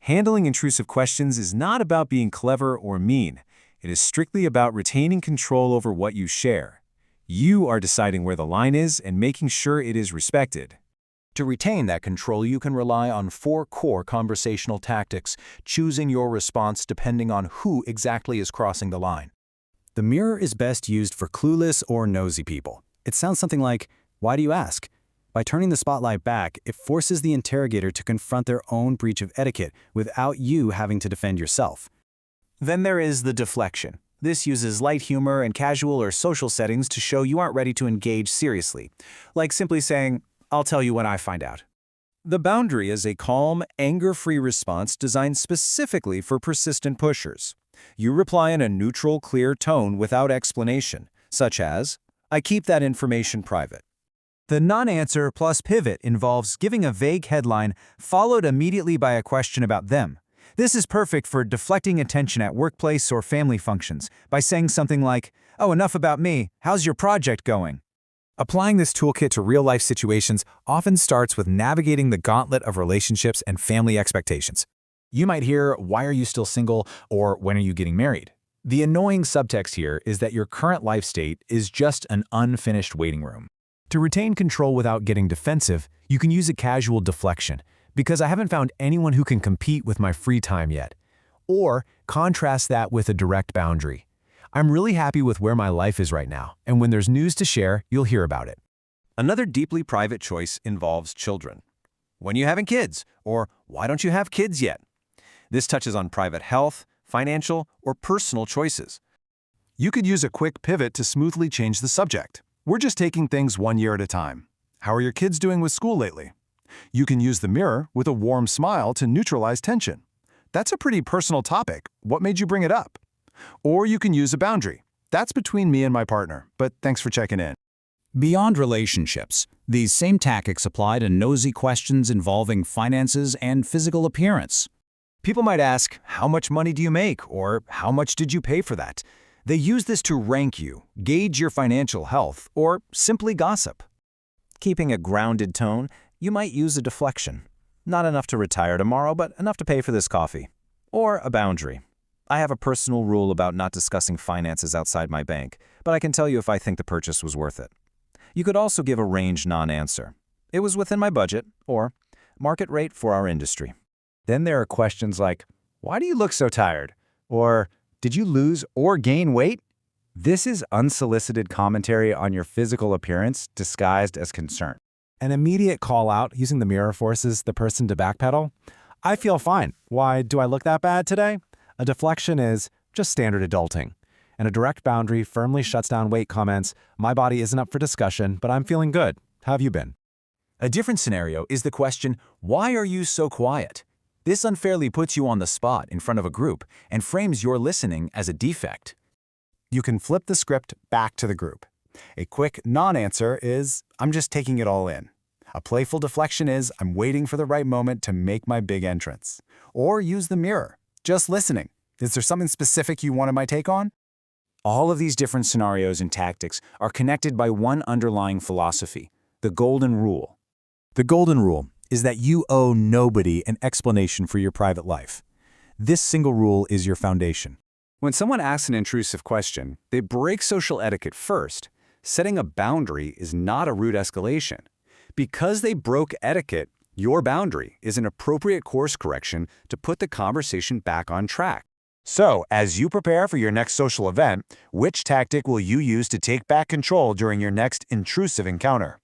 Handling intrusive questions is not about being clever or mean. It is strictly about retaining control over what you share. You are deciding where the line is and making sure it is respected. To retain that control, you can rely on 4 core conversational tactics, choosing your response depending on who exactly is crossing the line. The mirror is best used for clueless or nosy people. It sounds something like, "Why do you ask?" By turning the spotlight back, it forces the interrogator to confront their own breach of etiquette without you having to defend yourself. Then there is the deflection. This uses light humor and casual or social settings to show you aren't ready to engage seriously, like simply saying, "I'll tell you when I find out." The boundary is a calm, anger-free response designed specifically for persistent pushers. You reply in a neutral, clear tone without explanation, such as, "I keep that information private." The non-answer plus pivot involves giving a vague headline followed immediately by a question about them. This is perfect for deflecting attention at workplace or family functions by saying something like, "Oh, enough about me. How's your project going?" Applying this toolkit to real-life situations often starts with navigating the gauntlet of relationships and family expectations. You might hear, "Why are you still single?" or "When are you getting married?" The annoying subtext here is that your current life state is just an unfinished waiting room. To retain control without getting defensive, you can use a casual deflection, "Because I haven't found anyone who can compete with my free time yet." Or contrast that with a direct boundary. "I'm really happy with where my life is right now, and when there's news to share, you'll hear about it." Another deeply private choice involves children. "When are you having kids?" or "Why don't you have kids yet?" This touches on private health, financial, or personal choices. You could use a quick pivot to smoothly change the subject. "We're just taking things one year at a time. How are your kids doing with school lately?" You can use the mirror with a warm smile to neutralize tension. "That's a pretty personal topic. What made you bring it up?" Or you can use a boundary. "That's between me and my partner, but thanks for checking in." Beyond relationships, these same tactics apply to nosy questions involving finances and physical appearance. People might ask, "How much money do you make?" or "How much did you pay for that?" They use this to rank you, gauge your financial health, or simply gossip. Keeping a grounded tone, you might use a deflection. "Not enough to retire tomorrow, but enough to pay for this coffee." Or a boundary. "I have a personal rule about not discussing finances outside my bank, but I can tell you if I think the purchase was worth it." You could also give a range non-answer. "It was within my budget," or "market rate for our industry." Then there are questions like, "Why do you look so tired?" or "Did you lose or gain weight?" This is unsolicited commentary on your physical appearance disguised as concern. An immediate call-out using the mirror forces the person to backpedal. "I feel fine. Why, do I look that bad today?" A deflection is just standard adulting. And a direct boundary firmly shuts down weight comments, "My body isn't up for discussion, but I'm feeling good. How have you been?" A different scenario is the question, "Why are you so quiet?" This unfairly puts you on the spot in front of a group and frames your listening as a defect. You can flip the script back to the group. A quick non-answer is, "I'm just taking it all in." A playful deflection is, "I'm waiting for the right moment to make my big entrance." Or use the mirror. "Just listening. Is there something specific you wanted my take on?" All of these different scenarios and tactics are connected by one underlying philosophy, the golden rule. The golden rule is that you owe nobody an explanation for your private life. This single rule is your foundation. When someone asks an intrusive question, they break social etiquette first. Setting a boundary is not a rude escalation. Because they broke etiquette, your boundary is an appropriate course correction to put the conversation back on track. So, as you prepare for your next social event, which tactic will you use to take back control during your next intrusive encounter?